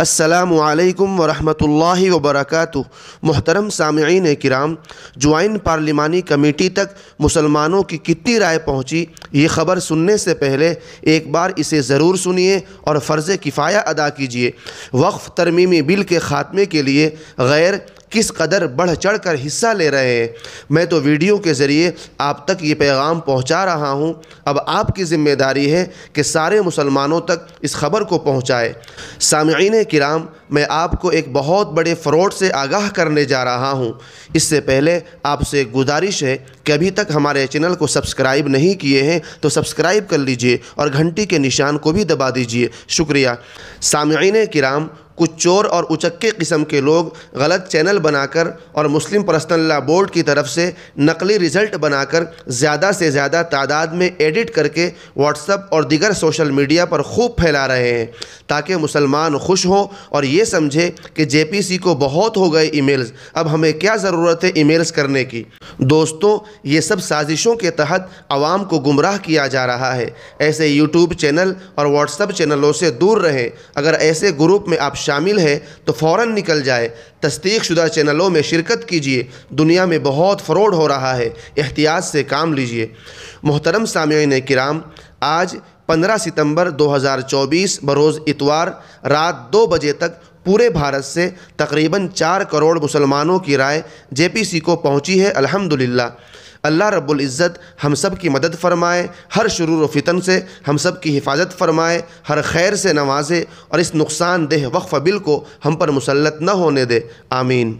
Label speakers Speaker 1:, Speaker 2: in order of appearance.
Speaker 1: السلام علیکم ورحمۃ اللہ وبرکاتہ۔ محترم سامعین کرام، جوائنٹ پارلیمانی کمیٹی تک مسلمانوں کی کتنی رائے پہنچی، یہ خبر سننے سے پہلے ایک بار اسے ضرور سنیے اور فرض کفایہ ادا کیجیے۔ وقف ترمیمی بل کے خاتمے کے لیے غیر کس قدر بڑھ چڑھ کر حصہ لے رہے ہیں۔ میں تو ویڈیو کے ذریعے آپ تک یہ پیغام پہنچا رہا ہوں، اب آپ کی ذمہ داری ہے کہ سارے مسلمانوں تک اس خبر کو پہنچائے۔ سامعین کرام، میں آپ کو ایک بہت بڑے فراڈ سے آگاہ کرنے جا رہا ہوں۔ اس سے پہلے آپ سے گزارش ہے کہ ابھی تک ہمارے چینل کو سبسکرائب نہیں کیے ہیں تو سبسکرائب کر لیجئے اور گھنٹی کے نشان کو بھی دبا دیجئے۔ شکریہ۔ سامعین کرام، کچھ چور اور اچکے قسم کے لوگ غلط چینل بنا کر اور مسلم پرسنل لا بورڈ کی طرف سے نقلی رزلٹ بنا کر زیادہ سے زیادہ تعداد میں ایڈٹ کر کے واٹس ایپ اور دیگر سوشل میڈیا پر خوب پھیلا رہے ہیں تاکہ مسلمان خوش ہوں اور یہ سمجھے کہ جے پی سی کو بہت ہو گئے ای میلز، اب ہمیں کیا ضرورت ہے ای میلز کرنے کی۔ دوستوں، یہ سب سازشوں کے تحت عوام کو گمراہ کیا جا رہا ہے۔ ایسے یوٹیوب چینل اور واٹس ایپ چینلوں سے دور رہیں۔ اگر ایسے گروپ میں آپ شامل ہے تو فوراً نکل جائے۔ تصدیق شدہ چینلوں میں شرکت کیجیے۔ دنیا میں بہت فراڈ ہو رہا ہے، احتیاط سے کام لیجیے۔ محترم سامعین کرام، آج 15 ستمبر 2024 بروز اتوار رات 2 بجے تک پورے بھارت سے تقریباً 4 کروڑ مسلمانوں کی رائے جے پی سی کو پہنچی ہے، الحمدللہ۔ اللہ رب العزت ہم سب کی مدد فرمائے، ہر شرور و فتن سے ہم سب کی حفاظت فرمائے، ہر خیر سے نوازے اور اس نقصان دہ وقف بل کو ہم پر مسلط نہ ہونے دے، آمین۔